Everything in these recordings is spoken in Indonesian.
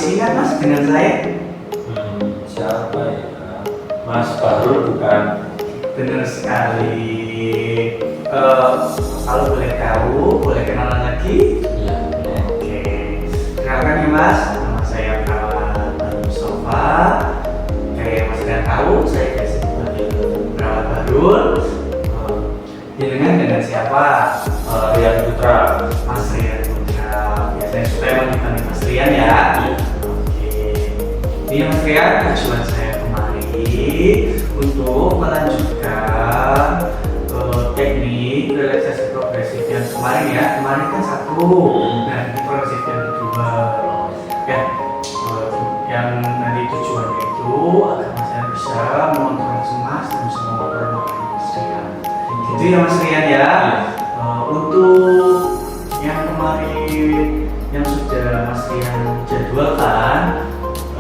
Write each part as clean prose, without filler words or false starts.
Masih ingat Mas dengan saya? Siapa ya? Mas Bahrul bukan? Benar sekali. Kalau boleh tahu, boleh kenalan lagi? Iya. Oke. Kenalkan ya Mas, nama saya Perawat Mustafa. Kayak Mas sudah tahu, saya biasa dipanggil Perawat Bahrul. Dengan siapa? Rian Putra. Mas Rian Putra. Biasanya suka emang dipanggil Mas Rian ya. Oke. Ini Mas Rian, tujuan saya kemari untuk melanjutkan teknik relaksasi progresif yang kemarin ya. Kemarin kan satu, nah ini progresif yang kedua. Ya, yang nanti tujuannya itu agar Mas Rian bisa mengontrol cemas dan bisa mengontrol makan Mas Rian. Gitu ya Mas Rian ya. Untuk yang kemarin yang sudah Mas Rian jadwalkan,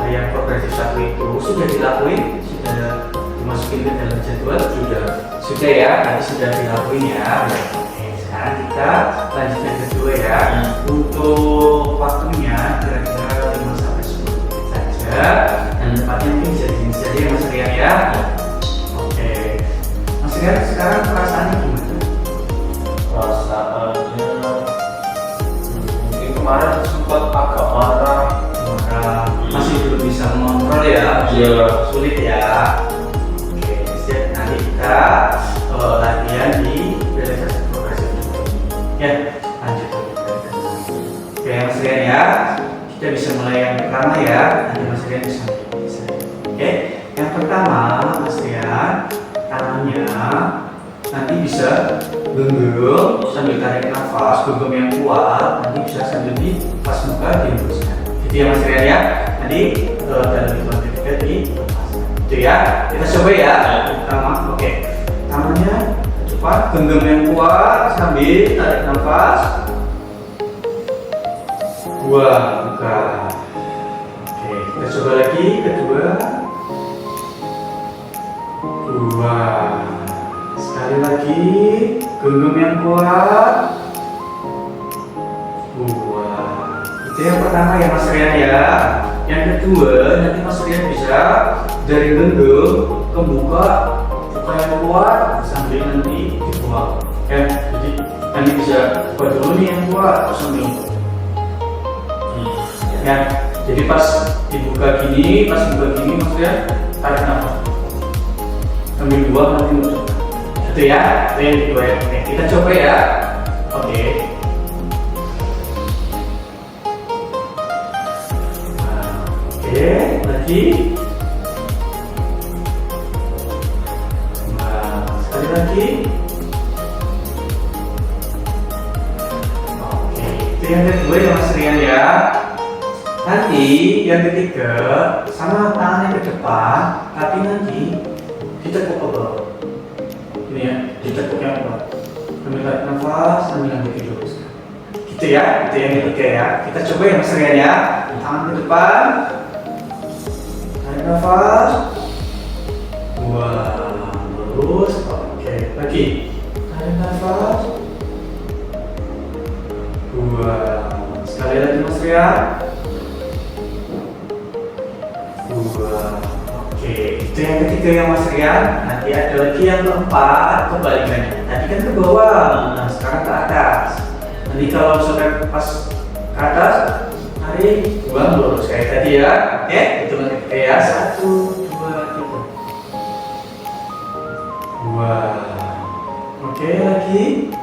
yang progresif satu itu sudah dilakuin, sudah dimasukin ke dalam jadwal, sudah ya, tadi sudah dilakuin ya. Oke, sekarang kita lanjut yang kedua ya. Untuk waktunya kira-kira 5 sampai 10 menit saja, dan tempatnya mungkin bisa di sini saja ya Mas Rian ya. Oke, Mas Rian sekarang perasaannya gimana? Perasaannya mungkin kemarin sempat agak marah. Masih belum bisa mengontrol ya, Iya. sulit ya. Oke, siap. Nanti kita latihan di relaksasi progresif ya. Lanjut. Oke Mas Rian ya, kita bisa mulai yang pertama ya. Nanti Mas Rian bisa. Oke, yang pertama Mas Rian, tangannya nanti bisa genggam sambil tarik nafas, genggam yang kuat. Nanti bisa sambil di pas muka dihembuskan. Gitu ya Mas Rian ya. Nanti dalam hitungan ketiga dilepaskan. Itu ya. Kita coba ya. Pertama, oke. Tangannya cepat, genggam yang kuat sambil tarik nafas. Dua, buka. Oke, kita coba lagi. Kedua. Dua. Sekali lagi, genggam yang kuat. Dua. Itu yang pertama ya Mas Rian ya. Yang kedua, nanti Mas Rian bisa dari genggam ke buka yang kuat sambil nanti dibuang. Ya, jadi nanti bisa buka dulu nih yang kuat terus sambil ya. Jadi pas dibuka gini, Mas Rian tarik nafas sambil buang nanti muncul. Itu ya, itu yang kedua ya. Oke, kita coba ya. Oke. Oke, lagi. Nah, sekali lagi. Oke, itu yang kedua ya Mas Rian ya. Nanti yang ketiga sama tangannya ke depan, tapi nanti ditekuk ke bawah. Ini ya, ditekuk yang kuat. Ambil tarik nafas, sambil nanti dihembuskan. Gitu ya, itu yang ketiga ya. Kita coba ya Mas Rian ya. Tangan ke depan. Tarik nafas. Dua, terus, oke, lagi. Tarik nafas. Dua, sekali lagi Mas Rian. Dua, oke, itu yang ketiga ya Mas Rian. Nanti ada lagi yang keempat, kebalikannya. Tadi kan ke bawah, nah sekarang ke atas. Nanti kalau sudah pas ke atas, tarik, buang lurus kayak tadi ya. Oke, itu ketiga ya. 1, 2, 3. Dua. Oke, lagi.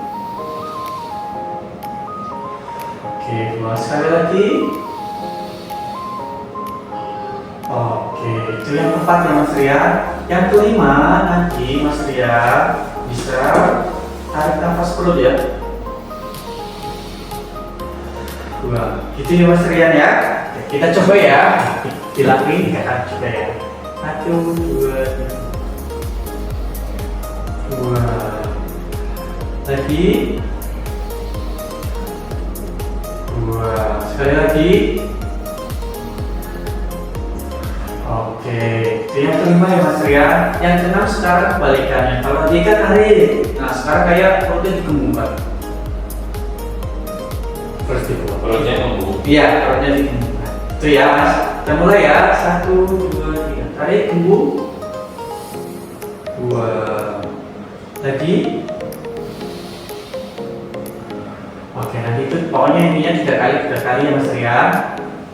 Oke, dua sekali lagi. Oke, itu yang keempat ya Mas Rian. Yang kelima nanti Mas Rian bisa tarik nafas perut ya. Dua, gitu ya Mas Rian ya. Oke, kita coba ya, dilakuin kakak juga ya. 1, 2, 2. Lagi. 2, sekali lagi. Oke, itu yang kelima ya Mas Rian. Yang keenam sekarang kebalikannya. Kalau tadi kan tarik, nah sekarang kayak perutnya digembungkan. Terus dibuang. Perutnya nunggu. Iya, perutnya digembungkan. Itu ya Mas. Kita mulai ya. 1, 2, 3. Tarik, tunggu. 2. Lagi. Oke, nanti itu pokoknya intinya 3 kali ya Mas Rian.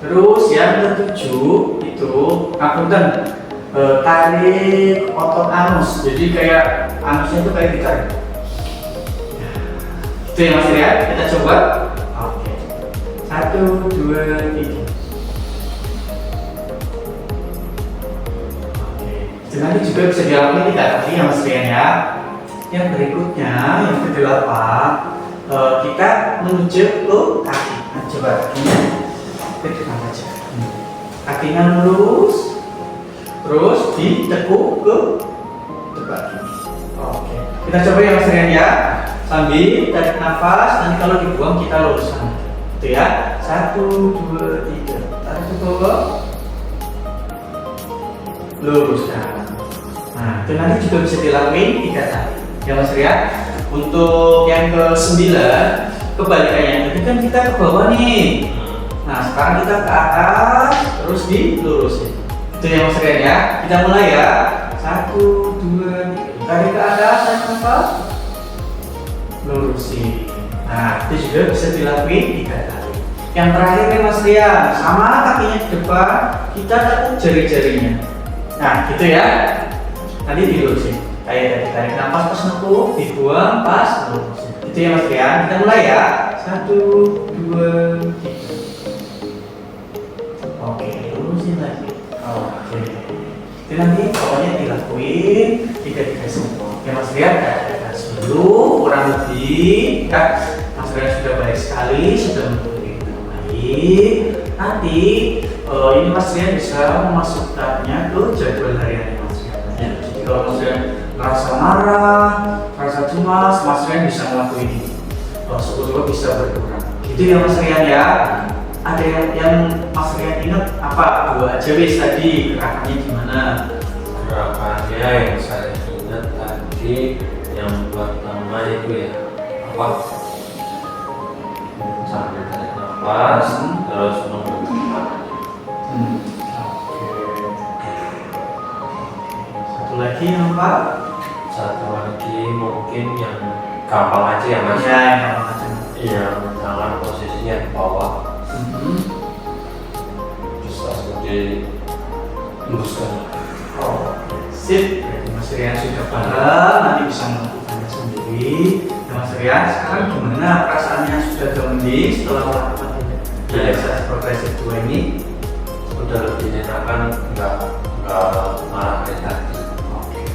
Terus yang ke-7 itu akuntan tarik otot anus. Jadi kayak anusnya itu kayak ditarik. Itu ya Mas Rian. Kita coba. Oke. 1, 2, 3. Oke. Nanti juga bisa dilakukan 3 kali ya Mas Rian ya. Yang berikutnya yang ke-8. Kita menuju ke kaki. Nah, coba kakinya ke depan aja. Kakinya lurus, terus ditekuk ke depan. Oke. Kita coba ya Mas Rian ya. Sambil tarik nafas, nanti kalau dibuang kita luruskan. Itu ya. 1, 2, 3. Tarik ke bawah. Luruskan. Nah, itu nanti juga bisa dilakuin 3 kali. Ya Mas Rian. Untuk yang ke-9, kebalikannya itu kan kita ke bawah nih. Nah, sekarang kita ke atas, terus dilurusin. Itu ya Mas Rian ya. Kita mulai ya. 1, 2, 3. Tarik ke atas, tarik nafas. Lurusin. Nah, itu juga bisa dilakuin 3 kali. Yang terakhir nih Mas Rian, sama kakinya ke depan, kita tekuk jari-jarinya. Nah, gitu ya. Nanti dilurusin. Kayak tarik nafas pas nekuk, dibuang pas lurusin. Itu ya Mas Rian. Kita mulai ya. 1, 2, 3. Oke, lurusin lagi. Oke. Itu nanti pokoknya dilakuin 3 semua. Ya Mas Rian, dulu kurang lebih ya, Mas Rian sudah baik sekali, sudah mengikuti dengan baik. Nanti ini Mas Rian bisa memasukkannya ke jadwal harian Mas Rian. Ya, jadi kalau Mas Rian merasa marah, merasa cemas, Mas Rian bisa ngelakuin ini. Syukur-syukur bisa berkurang. Gitu ya Mas Rian ya. Ada yang Mas Rian ingat apa? 2 aja wis tadi gerakannya gimana? Gerakannya yang saya ingat tadi yang pertama itu ya apa? Sambil tarik nafas, terus menggunakan. Satu lagi apa? Satu lagi mungkin yang gampang aja ya Mas. Ya, yang gampang aja. Iya, tangan posisinya di bawah. Bisa seperti luruskan. Oh, sip. Berarti Mas Rian sudah paham, nanti bisa melakukannya sendiri. Ya Mas Rian, sekarang gimana perasaannya sudah mending setelah melakukan relaksasi progresif 2 ini? Udah lebih enakan, nggak marah kayak tadi.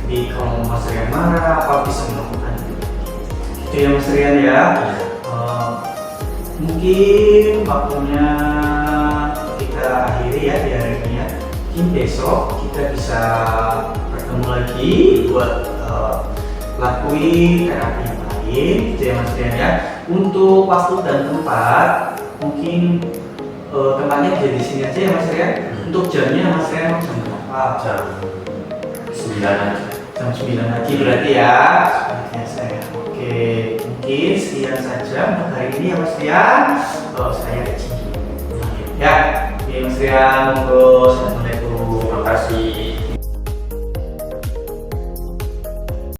Jadi kalau Mas Rian marah, apa bisa melakukan itu? Itu ya Mas Rian ya. Mungkin waktunya kita akhiri ya di hari ini ya. Mungkin besok kita bisa bertemu lagi buat lakuin terapi yang lain, gitu ya Mas Rian ya. Untuk waktu dan tempat, mungkin tempatnya bisa di sini aja ya Mas Rian. Untuk jamnya Mas Rian jam berapa? Jam 9 aja. Jam 9 lagi berarti ya. Biasa ya. Oke, mungkin sekian saja untuk hari ini ya Mas Rian. Saya izin dulu. Ya, Mas Rian, monggo.